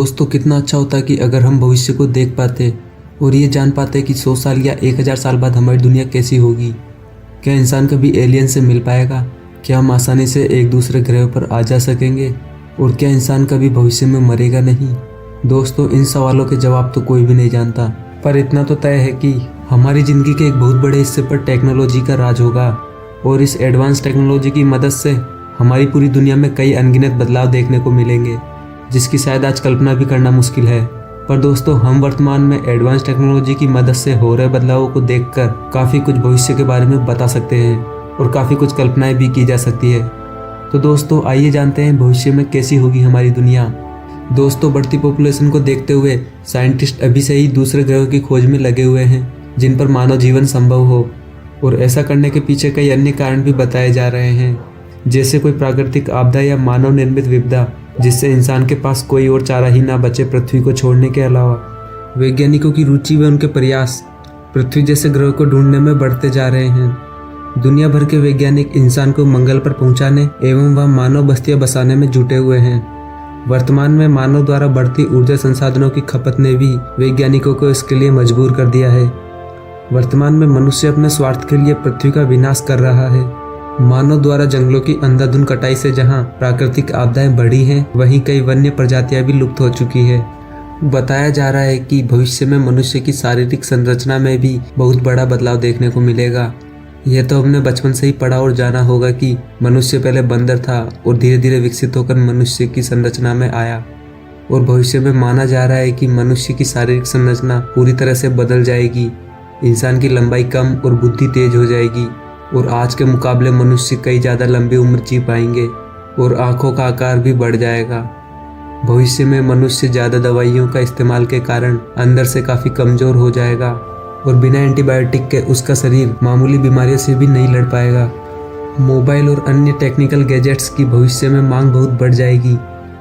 दोस्तों कितना अच्छा होता कि अगर हम भविष्य को देख पाते और ये जान पाते कि 100 साल या 1000 साल बाद हमारी दुनिया कैसी होगी। क्या इंसान कभी एलियन से मिल पाएगा? क्या हम आसानी से एक दूसरे ग्रह पर आ जा सकेंगे? और क्या इंसान कभी भविष्य में मरेगा नहीं? दोस्तों इन सवालों के जवाब तो कोई भी नहीं जानता, पर इतना तो तय है कि हमारी ज़िंदगी के एक बहुत बड़े हिस्से पर टेक्नोलॉजी का राज होगा और इस एडवांस टेक्नोलॉजी की मदद से हमारी पूरी दुनिया में कई अनगिनत बदलाव देखने को मिलेंगे, जिसकी शायद आज कल्पना भी करना मुश्किल है। पर दोस्तों हम वर्तमान में एडवांस टेक्नोलॉजी की मदद से हो रहे बदलावों को देखकर काफ़ी कुछ भविष्य के बारे में बता सकते हैं और काफ़ी कुछ कल्पनाएं भी की जा सकती है। तो दोस्तों आइए जानते हैं भविष्य में कैसी होगी हमारी दुनिया। दोस्तों बढ़ती पॉपुलेशन को देखते हुए साइंटिस्ट अभी से ही दूसरे ग्रहों की खोज में लगे हुए हैं जिन पर मानव जीवन संभव हो, और ऐसा करने के पीछे कई अन्य कारण भी बताए जा रहे हैं, जैसे कोई प्राकृतिक आपदा या मानव निर्मित विपदा जिससे इंसान के पास कोई और चारा ही ना बचे पृथ्वी को छोड़ने के अलावा। वैज्ञानिकों की रुचि व उनके प्रयास पृथ्वी जैसे ग्रह को ढूंढने में बढ़ते जा रहे हैं। दुनिया भर के वैज्ञानिक इंसान को मंगल पर पहुंचाने एवं वह मानव बस्तियां बसाने में जुटे हुए हैं। वर्तमान में मानव द्वारा बढ़ती ऊर्जा संसाधनों की खपत ने भी वैज्ञानिकों को इसके लिए मजबूर कर दिया है। वर्तमान में मनुष्य अपने स्वार्थ के लिए पृथ्वी का विनाश कर रहा है। मानव द्वारा जंगलों की अंधाधुंध कटाई से जहां प्राकृतिक आपदाएं बढ़ी हैं, वहीं कई वन्य प्रजातियां भी लुप्त हो चुकी है। बताया जा रहा है कि भविष्य में मनुष्य की शारीरिक संरचना में भी बहुत बड़ा बदलाव देखने को मिलेगा। यह तो हमने बचपन से ही पढ़ा और जाना होगा कि मनुष्य पहले बंदर था और धीरे धीरे विकसित होकर मनुष्य की संरचना में आया, और भविष्य में माना जा रहा है कि मनुष्य की शारीरिक संरचना पूरी तरह से बदल जाएगी। इंसान की लंबाई कम और बुद्धि तेज हो जाएगी और आज के मुकाबले मनुष्य कई ज़्यादा लंबी उम्र जी पाएंगे और आँखों का आकार भी बढ़ जाएगा। भविष्य में मनुष्य ज़्यादा दवाइयों का इस्तेमाल के कारण अंदर से काफ़ी कमज़ोर हो जाएगा और बिना एंटीबायोटिक के उसका शरीर मामूली बीमारियों से भी नहीं लड़ पाएगा। मोबाइल और अन्य टेक्निकल गैजेट्स की भविष्य में मांग बहुत बढ़ जाएगी।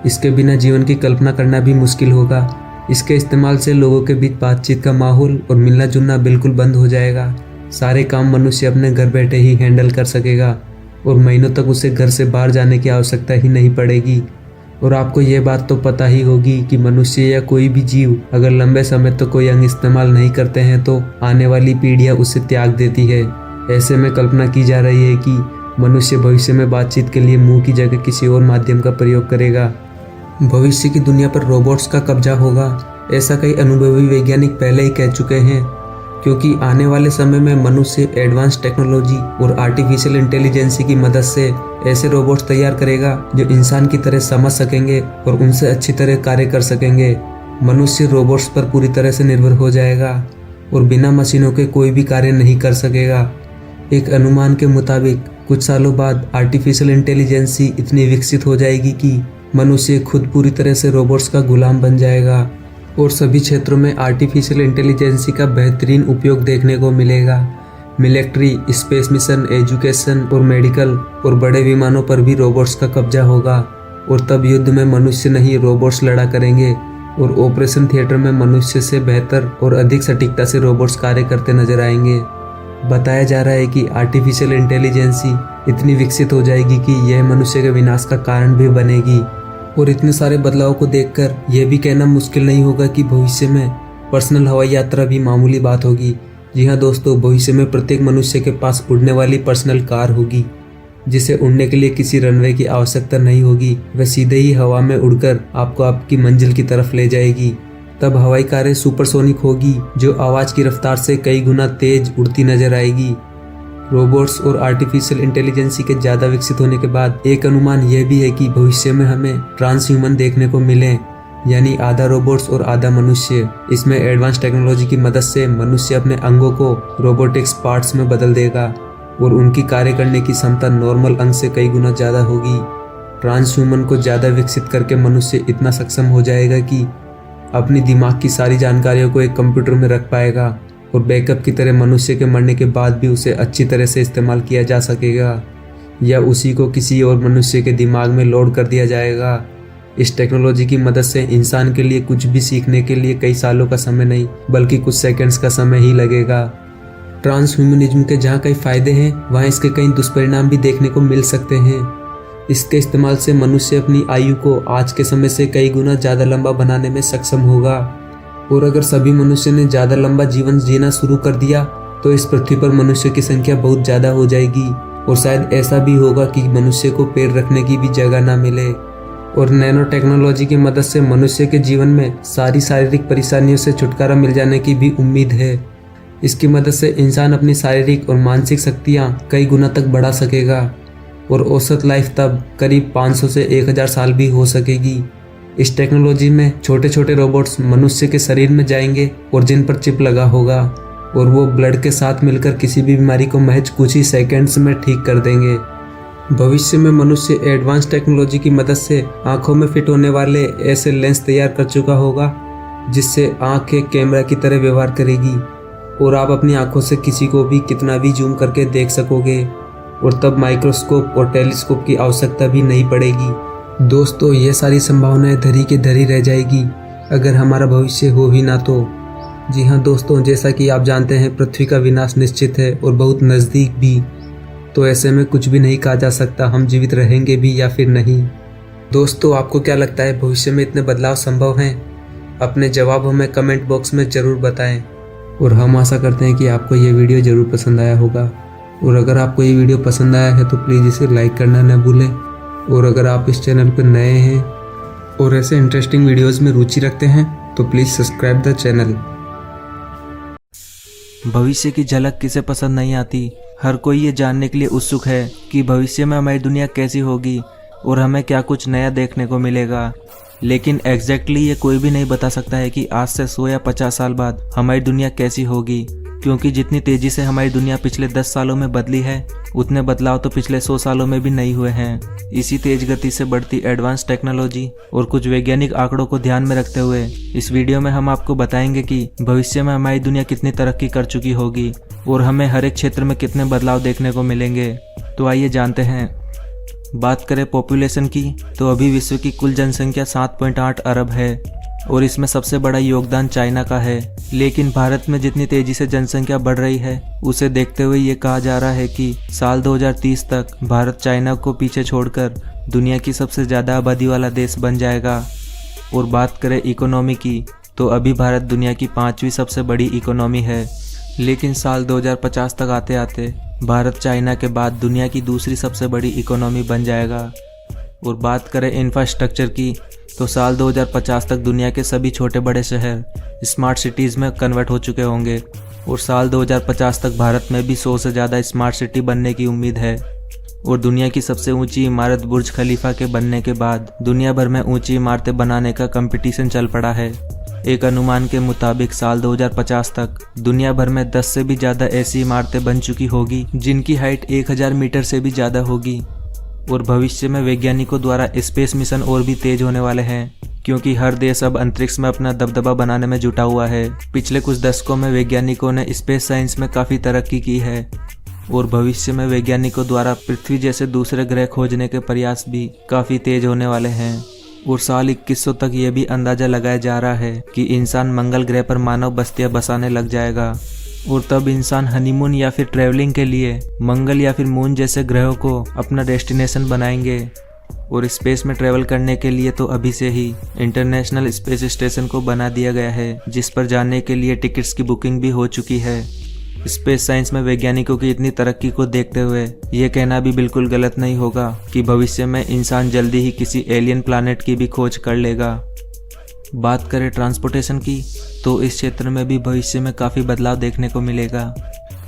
इसके बिना जीवन की कल्पना करना भी मुश्किल होगा। इसके इस्तेमाल से लोगों के बीच बातचीत का माहौल और मिलना जुलना बिल्कुल बंद हो जाएगा। सारे काम मनुष्य अपने घर बैठे ही हैंडल कर सकेगा और महीनों तक उसे घर से बाहर जाने की आवश्यकता ही नहीं पड़ेगी। और आपको ये बात तो पता ही होगी कि मनुष्य या कोई भी जीव अगर लंबे समय तक कोई अंग इस्तेमाल नहीं करते हैं तो आने वाली पीढ़ियां उसे त्याग देती है। ऐसे में कल्पना की जा रही है कि मनुष्य भविष्य में बातचीत के लिए मुंह की जगह किसी और माध्यम का प्रयोग करेगा। भविष्य की दुनिया पर रोबोट्स का कब्जा होगा, ऐसा कई अनुभवी वैज्ञानिक पहले ही कह चुके हैं, क्योंकि आने वाले समय में मनुष्य एडवांस टेक्नोलॉजी और आर्टिफिशियल इंटेलिजेंस की मदद से ऐसे रोबोट्स तैयार करेगा जो इंसान की तरह समझ सकेंगे और उनसे अच्छी तरह कार्य कर सकेंगे। मनुष्य रोबोट्स पर पूरी तरह से निर्भर हो जाएगा और बिना मशीनों के कोई भी कार्य नहीं कर सकेगा। एक अनुमान के मुताबिक कुछ सालों बाद आर्टिफिशियल इंटेलिजेंस इतनी विकसित हो जाएगी कि मनुष्य खुद पूरी तरह से रोबोट्स का गुलाम बन जाएगा और सभी क्षेत्रों में आर्टिफिशियल इंटेलिजेंस का बेहतरीन उपयोग देखने को मिलेगा। मिलिट्री, स्पेस मिशन, एजुकेशन और मेडिकल और बड़े विमानों पर भी रोबोट्स का कब्जा होगा, और तब युद्ध में मनुष्य नहीं रोबोट्स लड़ा करेंगे और ऑपरेशन थिएटर में मनुष्य से बेहतर और अधिक सटीकता से रोबोट्स कार्य करते नजर आएंगे। बताया जा रहा है कि आर्टिफिशियल इंटेलिजेंस इतनी विकसित हो जाएगी कि यह मनुष्य के विनाश का कारण भी बनेगी। और इतने सारे बदलाव को देखकर यह भी कहना मुश्किल नहीं होगा कि भविष्य में पर्सनल हवाई यात्रा भी मामूली बात होगी। जी हाँ दोस्तों, भविष्य में प्रत्येक मनुष्य के पास उड़ने वाली पर्सनल कार होगी, जिसे उड़ने के लिए किसी रनवे की आवश्यकता नहीं होगी। वह सीधे ही हवा में उड़कर आपको आपकी मंजिल की तरफ ले जाएगी। तब हवाई कारें सुपरसोनिक होगी, जो आवाज़ की रफ्तार से कई गुना तेज उड़ती नजर आएगी। रोबोट्स और आर्टिफिशियल इंटेलिजेंस के ज़्यादा विकसित होने के बाद एक अनुमान यह भी है कि भविष्य में हमें ट्रांसह्यूमन देखने को मिले, यानी आधा रोबोट्स और आधा मनुष्य। इसमें एडवांस टेक्नोलॉजी की मदद से मनुष्य अपने अंगों को रोबोटिक्स पार्ट्स में बदल देगा और उनकी कार्य करने की क्षमता नॉर्मल अंग से कई गुना ज़्यादा होगी। ट्रांसह्यूमन को ज़्यादा विकसित करके मनुष्य इतना सक्षम हो जाएगा कि अपनी दिमाग की सारी जानकारियों को एक कंप्यूटर में रख पाएगा और बैकअप की तरह मनुष्य के मरने के बाद भी उसे अच्छी तरह से इस्तेमाल किया जा सकेगा, या उसी को किसी और मनुष्य के दिमाग में लोड कर दिया जाएगा। इस टेक्नोलॉजी की मदद से इंसान के लिए कुछ भी सीखने के लिए कई सालों का समय नहीं बल्कि कुछ सेकंड्स का समय ही लगेगा। ट्रांसह्यूमनिज्म के जहाँ कई फायदे हैं वहाँ इसके कई दुष्परिणाम भी देखने को मिल सकते हैं। इसके इस्तेमाल से मनुष्य अपनी आयु को आज के समय से कई गुना ज़्यादा लंबा बनाने में सक्षम होगा। और अगर सभी मनुष्य ने ज़्यादा लंबा जीवन जीना शुरू कर दिया तो इस पृथ्वी पर मनुष्य की संख्या बहुत ज़्यादा हो जाएगी और शायद ऐसा भी होगा कि मनुष्य को पैर रखने की भी जगह ना मिले। और नैनो टेक्नोलॉजी की मदद से मनुष्य के जीवन में सारी शारीरिक परेशानियों से छुटकारा मिल जाने की भी उम्मीद है। इसकी मदद से इंसान अपनी शारीरिक और मानसिक शक्तियाँ कई गुना तक बढ़ा सकेगा और औसत लाइफ तब करीब 500 से 1000 साल भी हो सकेगी। इस टेक्नोलॉजी में छोटे छोटे रोबोट्स मनुष्य के शरीर में जाएंगे और जिन पर चिप लगा होगा और वो ब्लड के साथ मिलकर किसी भी बीमारी को महज कुछ ही सेकंड्स में ठीक कर देंगे। भविष्य में मनुष्य एडवांस टेक्नोलॉजी की मदद से आंखों में फिट होने वाले ऐसे लेंस तैयार कर चुका होगा जिससे आंख एक कैमरा की तरह व्यवहार करेगी और आप अपनी आंखों से किसी को भी कितना भी जूम करके देख सकोगे और तब माइक्रोस्कोप और टेलीस्कोप की आवश्यकता भी नहीं पड़ेगी। दोस्तों, ये सारी संभावनाएं धरी की धरी रह जाएगी अगर हमारा भविष्य हो ही ना तो। जी हाँ दोस्तों, जैसा कि आप जानते हैं पृथ्वी का विनाश निश्चित है और बहुत नज़दीक भी। तो ऐसे में कुछ भी नहीं कहा जा सकता हम जीवित रहेंगे भी या फिर नहीं। दोस्तों, आपको क्या लगता है भविष्य में इतने बदलाव संभव हैं? अपने जवाब हमें कमेंट बॉक्स में ज़रूर बताएं और हम आशा करते हैं कि आपको ये वीडियो ज़रूर पसंद आया होगा। और अगर आपको ये वीडियो पसंद आया है तो प्लीज़ इसे लाइक करना न भूलें। और अगर आप इस चैनल पर नए हैं और ऐसे इंटरेस्टिंग वीडियोज़ में रुचि रखते हैं तो प्लीज़ सब्सक्राइब द चैनल। भविष्य की झलक किसे पसंद नहीं आती। हर कोई ये जानने के लिए उत्सुक है कि भविष्य में हमारी दुनिया कैसी होगी और हमें क्या कुछ नया देखने को मिलेगा। लेकिन एग्जैक्टली ये कोई भी नहीं बता सकता है कि आज से 100 या 50 साल बाद हमारी दुनिया कैसी होगी, क्योंकि जितनी तेज़ी से हमारी दुनिया पिछले 10 सालों में बदली है उतने बदलाव तो पिछले 100 सालों में भी नहीं हुए हैं। इसी तेज गति से बढ़ती एडवांस टेक्नोलॉजी और कुछ वैज्ञानिक आंकड़ों को ध्यान में रखते हुए इस वीडियो में हम आपको बताएंगे कि भविष्य में हमारी दुनिया कितनी तरक्की कर चुकी होगी और हमें हर एक क्षेत्र में कितने बदलाव देखने को मिलेंगे। तो आइए जानते हैं। बात करें पॉपुलेशन की तो अभी विश्व की कुल जनसंख्या 7.8 अरब है और इसमें सबसे बड़ा योगदान चाइना का है। लेकिन भारत में जितनी तेजी से जनसंख्या बढ़ रही है उसे देखते हुए ये कहा जा रहा है कि साल 2030 तक भारत चाइना को पीछे छोड़कर दुनिया की सबसे ज़्यादा आबादी वाला देश बन जाएगा। और बात करें इकोनॉमी की तो अभी भारत दुनिया की 5वीं सबसे बड़ी इकोनॉमी है, लेकिन साल 2050 तक आते आते भारत चाइना के बाद दुनिया की दूसरी सबसे बड़ी इकोनॉमी बन जाएगा। और बात करें इंफ्रास्ट्रक्चर की तो साल 2050 तक दुनिया के सभी छोटे बड़े शहर स्मार्ट सिटीज़ में कन्वर्ट हो चुके होंगे और साल 2050 तक भारत में भी 100 से ज़्यादा स्मार्ट सिटी बनने की उम्मीद है। और दुनिया की सबसे ऊंची इमारत बुर्ज खलीफा के बनने के बाद दुनिया भर में ऊंची इमारतें बनाने का कंपटीशन चल पड़ा है। एक अनुमान के मुताबिक साल 2050 तक दुनिया भर में 10 से भी ज़्यादा ऐसी इमारतें बन चुकी होगी जिनकी हाइट 1000 मीटर से भी ज़्यादा होगी। और भविष्य में वैज्ञानिकों द्वारा स्पेस मिशन और भी तेज होने वाले हैं, क्योंकि हर देश अब अंतरिक्ष में अपना दबदबा बनाने में जुटा हुआ है। पिछले कुछ दशकों में वैज्ञानिकों ने स्पेस साइंस में काफ़ी तरक्की की है और भविष्य में वैज्ञानिकों द्वारा पृथ्वी जैसे दूसरे ग्रह खोजने के प्रयास भी काफ़ी तेज होने वाले हैं। और साल 2100 तक ये भी अंदाज़ा लगाया जा रहा है कि इंसान मंगल ग्रह पर मानव बस्तियां बसाने लग जाएगा और तब इंसान हनीमून या फिर ट्रैवलिंग के लिए मंगल या फिर मून जैसे ग्रहों को अपना डेस्टिनेशन बनाएंगे। और स्पेस में ट्रैवल करने के लिए तो अभी से ही इंटरनेशनल स्पेस स्टेशन को बना दिया गया है, जिस पर जाने के लिए टिकट्स की बुकिंग भी हो चुकी है। स्पेस साइंस में वैज्ञानिकों की इतनी तरक्की को देखते हुए ये कहना भी बिल्कुल गलत नहीं होगा कि भविष्य में इंसान जल्दी ही किसी एलियन प्लैनेट की भी खोज कर लेगा। बात करें ट्रांसपोर्टेशन की तो इस क्षेत्र में भी भविष्य में काफ़ी बदलाव देखने को मिलेगा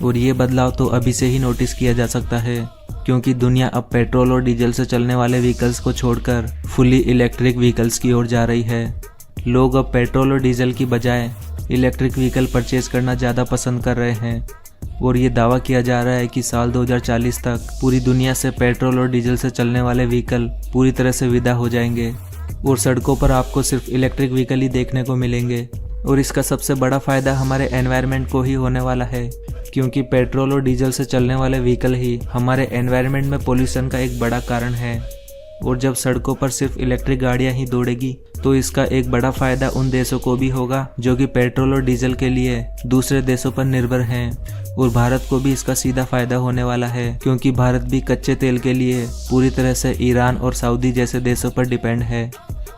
और ये बदलाव तो अभी से ही नोटिस किया जा सकता है, क्योंकि दुनिया अब पेट्रोल और डीजल से चलने वाले व्हीकल्स को छोड़कर फुली इलेक्ट्रिक व्हीकल्स की ओर जा रही है। लोग अब पेट्रोल और डीजल की बजाय इलेक्ट्रिक व्हीकल परचेज करना ज़्यादा पसंद कर रहे हैं और ये दावा किया जा रहा है कि साल 2040 तक पूरी दुनिया से पेट्रोल और डीजल से चलने वाले व्हीकल पूरी तरह से विदा हो जाएंगे और सड़कों पर आपको सिर्फ इलेक्ट्रिक व्हीकल ही देखने को मिलेंगे। और इसका सबसे बड़ा फ़ायदा हमारे एनवायरनमेंट को ही होने वाला है, क्योंकि पेट्रोल और डीजल से चलने वाले व्हीकल ही हमारे एनवायरनमेंट में पोल्यूशन का एक बड़ा कारण है। और जब सड़कों पर सिर्फ इलेक्ट्रिक गाड़ियां ही दौड़ेगी तो इसका एक बड़ा फायदा उन देशों को भी होगा जो कि पेट्रोल और डीजल के लिए दूसरे देशों पर निर्भर हैं, और भारत को भी इसका सीधा फायदा होने वाला है क्योंकि भारत भी कच्चे तेल के लिए पूरी तरह से ईरान और सऊदी जैसे देशों पर डिपेंड है।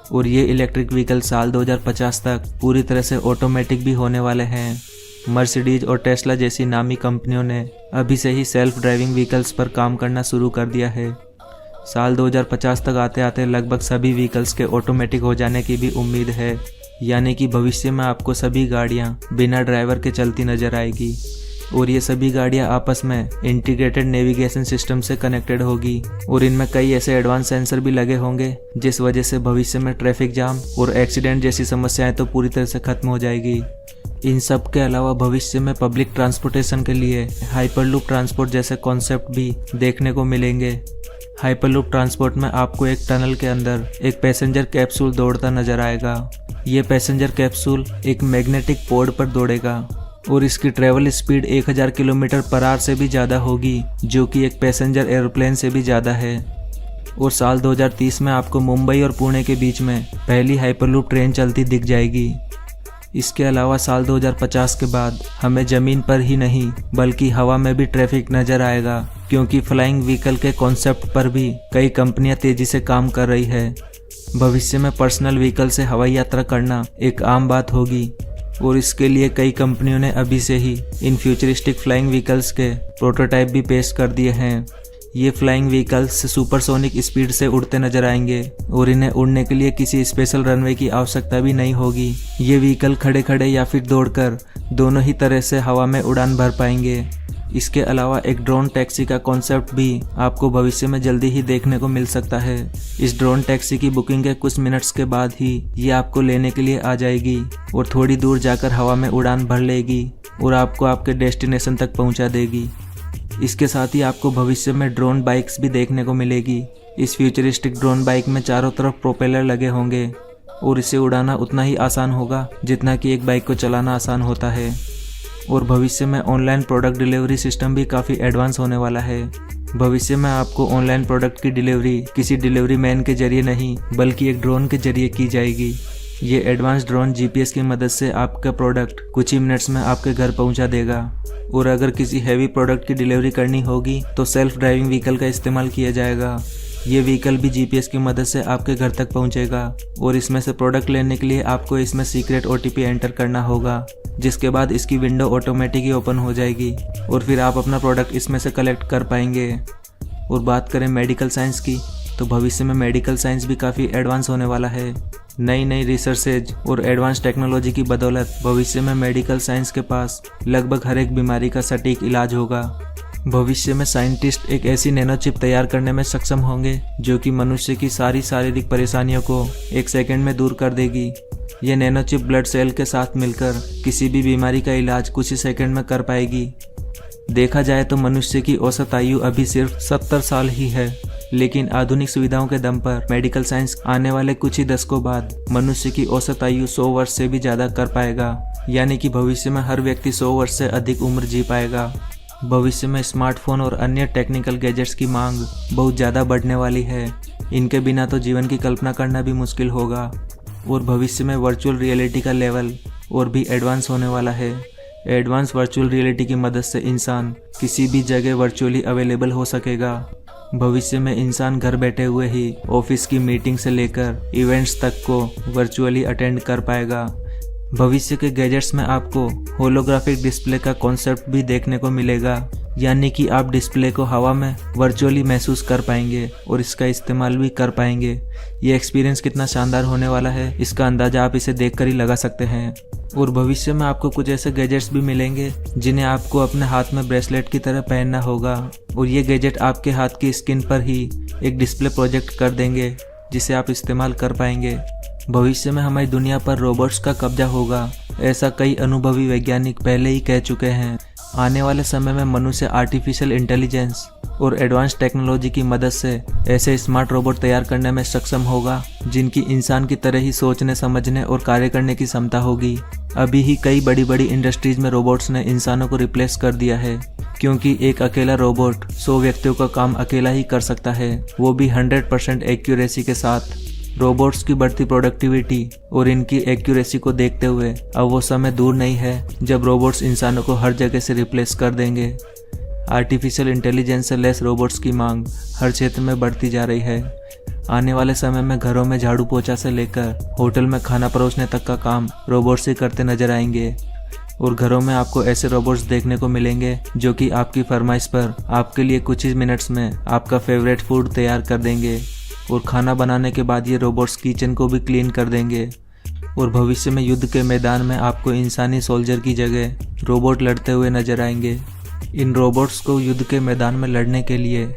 और ये इलेक्ट्रिक व्हीकल साल 2050 तक पूरी तरह से ऑटोमेटिक भी होने वाले हैं। मर्सिडीज और टेस्ला जैसी नामी कंपनियों ने अभी से ही सेल्फ ड्राइविंग व्हीकल्स पर काम करना शुरू कर दिया है। साल 2050 तक आते आते लगभग सभी व्हीकल्स के ऑटोमेटिक हो जाने की भी उम्मीद है, यानी कि भविष्य में आपको सभी गाड़ियां बिना ड्राइवर के चलती नजर आएगी और ये सभी गाड़ियां आपस में इंटीग्रेटेड नेविगेशन सिस्टम से कनेक्टेड होगी और इनमें कई ऐसे एडवांस सेंसर भी लगे होंगे जिस वजह से भविष्य में ट्रैफिक जाम और एक्सीडेंट जैसी समस्याएं तो पूरी तरह से खत्म हो जाएगी। इन सब के अलावा भविष्य में पब्लिक ट्रांसपोर्टेशन के लिए हाइपरलूप ट्रांसपोर्ट जैसे कॉन्सेप्ट भी देखने को मिलेंगे। हाइपरलूप ट्रांसपोर्ट में आपको एक टनल के अंदर एक पैसेंजर कैप्सूल दौड़ता नजर आएगा। ये पैसेंजर कैप्सूल एक मैग्नेटिक पोर्ट पर दौड़ेगा और इसकी travel speed 1000 kilometre per hour से भी ज़्यादा होगी, जो कि एक पैसेंजर एरोप्लेन से भी ज़्यादा है। और साल 2030 में आपको मुंबई और पुणे के बीच में पहली हाइपरलूप ट्रेन चलती दिख जाएगी। इसके अलावा साल 2050 के बाद हमें ज़मीन पर ही नहीं बल्कि हवा में भी ट्रैफिक नज़र आएगा, क्योंकि फ्लाइंग व्हीकल के कॉन्सेप्ट पर भी कई कंपनियां तेज़ी से काम कर रही है। भविष्य में पर्सनल व्हीकल से हवाई यात्रा करना एक आम बात होगी और इसके लिए कई कंपनियों ने अभी से ही इन फ्यूचरिस्टिक फ्लाइंग व्हीकल्स के प्रोटोटाइप भी पेश कर दिए हैं। ये फ्लाइंग व्हीकल्स सुपरसोनिक स्पीड से उड़ते नजर आएंगे और इन्हें उड़ने के लिए किसी स्पेशल रनवे की आवश्यकता भी नहीं होगी। ये व्हीकल खड़े खड़े या फिर दौड़कर दोनों ही तरह से हवा में उड़ान भर पाएंगे। इसके अलावा एक ड्रोन टैक्सी का कॉन्सेप्ट भी आपको भविष्य में जल्दी ही देखने को मिल सकता है। इस ड्रोन टैक्सी की बुकिंग के कुछ मिनट्स के बाद ही ये आपको लेने के लिए आ जाएगी और थोड़ी दूर जाकर हवा में उड़ान भर लेगी और आपको आपके डेस्टिनेशन तक पहुंचा देगी। इसके साथ ही आपको भविष्य में ड्रोन बाइक्स भी देखने को मिलेगी। इस फ्यूचरिस्टिक ड्रोन बाइक में चारों तरफ प्रोपेलर लगे होंगे और इसे उड़ाना उतना ही आसान होगा जितना कि एक बाइक को चलाना आसान होता है। और भविष्य में ऑनलाइन प्रोडक्ट डिलीवरी सिस्टम भी काफ़ी एडवांस होने वाला है। भविष्य में आपको ऑनलाइन प्रोडक्ट की डिलीवरी किसी डिलीवरी मैन के जरिए नहीं बल्कि एक ड्रोन के जरिए की जाएगी। ये एडवांस ड्रोन जीपीएस की मदद से आपका प्रोडक्ट कुछ ही मिनट्स में आपके घर पहुंचा देगा। और अगर किसी हैवी प्रोडक्ट की डिलीवरी करनी होगी तो सेल्फ ड्राइविंग व्हीकल का इस्तेमाल किया जाएगा। ये व्हीकल भी जीपीएस की मदद से आपके घर तक पहुंचेगा और इसमें से प्रोडक्ट लेने के लिए आपको इसमें सीक्रेट ओटीपी एंटर करना होगा, जिसके बाद इसकी विंडो ऑटोमेटिक ही ओपन हो जाएगी और फिर आप अपना प्रोडक्ट इसमें से कलेक्ट कर पाएंगे। और बात करें मेडिकल साइंस की तो भविष्य में मेडिकल साइंस भी काफ़ी एडवांस होने वाला है। नई नई रिसर्चेज और एडवांस टेक्नोलॉजी की बदौलत भविष्य में मेडिकल साइंस के पास लगभग हर एक बीमारी का सटीक इलाज होगा। भविष्य में साइंटिस्ट एक ऐसी नैनो चिप तैयार करने में सक्षम होंगे जो कि मनुष्य की सारी शारीरिक परेशानियों को 1 सेकंड में दूर कर देगी। ये नैनो चिप ब्लड सेल के साथ मिलकर किसी भी बीमारी का इलाज कुछ ही सेकंड में कर पाएगी। देखा जाए तो मनुष्य की औसत आयु अभी सिर्फ 70 साल ही है, लेकिन आधुनिक सुविधाओं के दम पर मेडिकल साइंस आने वाले कुछ ही दशकों बाद मनुष्य की औसत आयु 100 वर्ष से भी ज़्यादा कर पाएगा, यानी कि भविष्य में हर व्यक्ति 100 वर्ष से अधिक उम्र जी पाएगा। भविष्य में स्मार्टफोन और अन्य टेक्निकल गैजेट्स की मांग बहुत ज़्यादा बढ़ने वाली है। इनके बिना तो जीवन की कल्पना करना भी मुश्किल होगा। और भविष्य में वर्चुअल रियलिटी का लेवल और भी एडवांस होने वाला है। एडवांस वर्चुअल रियलिटी की मदद से इंसान किसी भी जगह वर्चुअली अवेलेबल हो सकेगा। भविष्य में इंसान घर बैठे हुए ही ऑफिस की मीटिंग से लेकर इवेंट्स तक को वर्चुअली अटेंड कर पाएगा। भविष्य के गैजेट्स में आपको होलोग्राफिक डिस्प्ले का कॉन्सेप्ट भी देखने को मिलेगा, यानी कि आप डिस्प्ले को हवा में वर्चुअली महसूस कर पाएंगे और इसका इस्तेमाल भी कर पाएंगे। ये एक्सपीरियंस कितना शानदार होने वाला है इसका अंदाजा आप इसे देखकर ही लगा सकते हैं। और भविष्य में आपको कुछ ऐसे गैजेट्स भी मिलेंगे जिन्हें आपको अपने हाथ में ब्रेसलेट की तरह पहनना होगा और ये गैजेट आपके हाथ की स्किन पर ही एक डिस्प्ले प्रोजेक्ट कर देंगे जिसे आप इस्तेमाल कर पाएंगे। भविष्य में हमारी दुनिया पर रोबोट्स का कब्जा होगा, ऐसा कई अनुभवी वैज्ञानिक पहले ही कह चुके हैं। आने वाले समय में मनुष्य आर्टिफिशियल इंटेलिजेंस और एडवांस टेक्नोलॉजी की मदद से ऐसे स्मार्ट रोबोट तैयार करने में सक्षम होगा जिनकी इंसान की तरह ही सोचने, समझने और कार्य करने की क्षमता होगी। अभी ही कई बड़ी बड़ी इंडस्ट्रीज में रोबोट्स ने इंसानों को रिप्लेस कर दिया है। क्योंकि एक अकेला रोबोट 100 व्यक्तियों का काम अकेला ही कर सकता है, वो भी 100% एक्यूरेसी के साथ। रोबोट्स की बढ़ती प्रोडक्टिविटी और इनकी एक्यूरेसी को देखते हुए अब वो समय दूर नहीं है जब रोबोट्स इंसानों को हर जगह से रिप्लेस कर देंगे। आर्टिफिशियल इंटेलिजेंस से लेस रोबोट्स की मांग हर क्षेत्र में बढ़ती जा रही है। आने वाले समय में घरों में झाड़ू पोछा से लेकर होटल में खाना परोसने तक का काम रोबोट्स ही करते नजर आएंगे। और घरों में आपको ऐसे रोबोट्स देखने को मिलेंगे जो कि आपकी फरमाइश पर आपके लिए कुछ ही मिनट्स में आपका फेवरेट फूड तैयार कर देंगे। और खाना बनाने के बाद ये रोबोट्स किचन को भी क्लीन कर देंगे। और भविष्य में युद्ध के मैदान में आपको इंसानी सोल्जर की जगह रोबोट लड़ते हुए नजर आएंगे। इन रोबोट्स को युद्ध के मैदान में लड़ने के लिए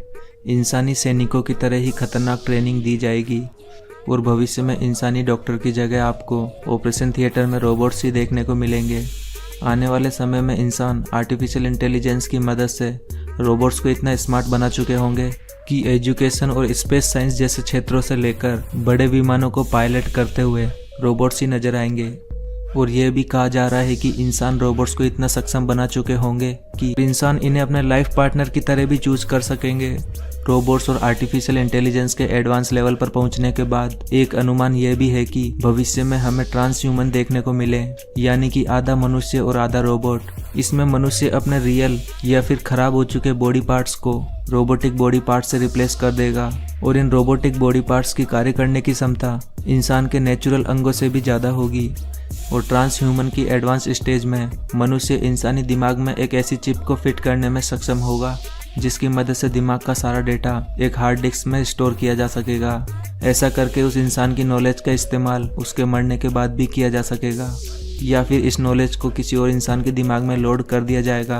इंसानी सैनिकों की तरह ही खतरनाक ट्रेनिंग दी जाएगी। और भविष्य में इंसानी डॉक्टर की जगह आपको ऑपरेशन थिएटर में रोबोट्स ही देखने को मिलेंगे। आने वाले समय में इंसान आर्टिफिशियल इंटेलिजेंस की मदद से रोबोट्स को इतना स्मार्ट बना चुके होंगे कि एजुकेशन और स्पेस साइंस जैसे क्षेत्रों से लेकर बड़े विमानों को पायलट करते हुए रोबोट्स ही नजर आएंगे। और यह भी कहा जा रहा है कि इंसान रोबोट्स को इतना सक्षम बना चुके होंगे कि इंसान इन्हें अपने लाइफ पार्टनर की तरह भी चूज कर सकेंगे। रोबोट्स और आर्टिफिशियल इंटेलिजेंस के एडवांस लेवल पर पहुंचने के बाद एक अनुमान यह भी है कि भविष्य में हमें ट्रांस ह्यूमन देखने को मिले, यानी कि आधा मनुष्य और आधा रोबोट। इसमें मनुष्य अपने रियल या फिर खराब हो चुके बॉडी पार्ट्स को रोबोटिक बॉडी पार्ट्स से रिप्लेस कर देगा। और इन रोबोटिक बॉडी पार्ट्स की कार्य करने की क्षमता इंसान के नेचुरल अंगों से भी ज़्यादा होगी। और ट्रांस ह्यूमन की एडवांस स्टेज में मनुष्य इंसानी दिमाग में एक ऐसी चिप को फिट करने में सक्षम होगा जिसकी मदद से दिमाग का सारा डेटा एक हार्ड डिस्क में स्टोर किया जा सकेगा। ऐसा करके उस इंसान की नॉलेज का इस्तेमाल उसके मरने के बाद भी किया जा सकेगा, या फिर इस नॉलेज को किसी और इंसान के दिमाग में लोड कर दिया जाएगा।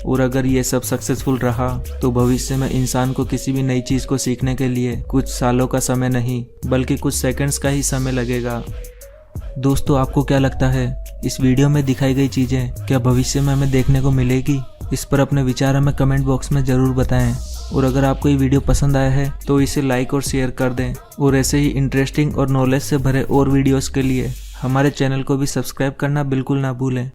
और अगर ये सब सक्सेसफुल रहा तो भविष्य में इंसान को किसी भी नई चीज़ को सीखने के लिए कुछ सालों का समय नहीं बल्कि कुछ सेकंड्स का ही समय लगेगा। दोस्तों, आपको क्या लगता है, इस वीडियो में दिखाई गई चीज़ें क्या भविष्य में हमें देखने को मिलेगी? इस पर अपने विचार हमें कमेंट बॉक्स में ज़रूर बताएं। और अगर आपको ये वीडियो पसंद आया है तो इसे लाइक और शेयर कर दें। और ऐसे ही इंटरेस्टिंग और नॉलेज से भरे और वीडियोस के लिए हमारे चैनल को भी सब्सक्राइब करना बिल्कुल ना भूलें।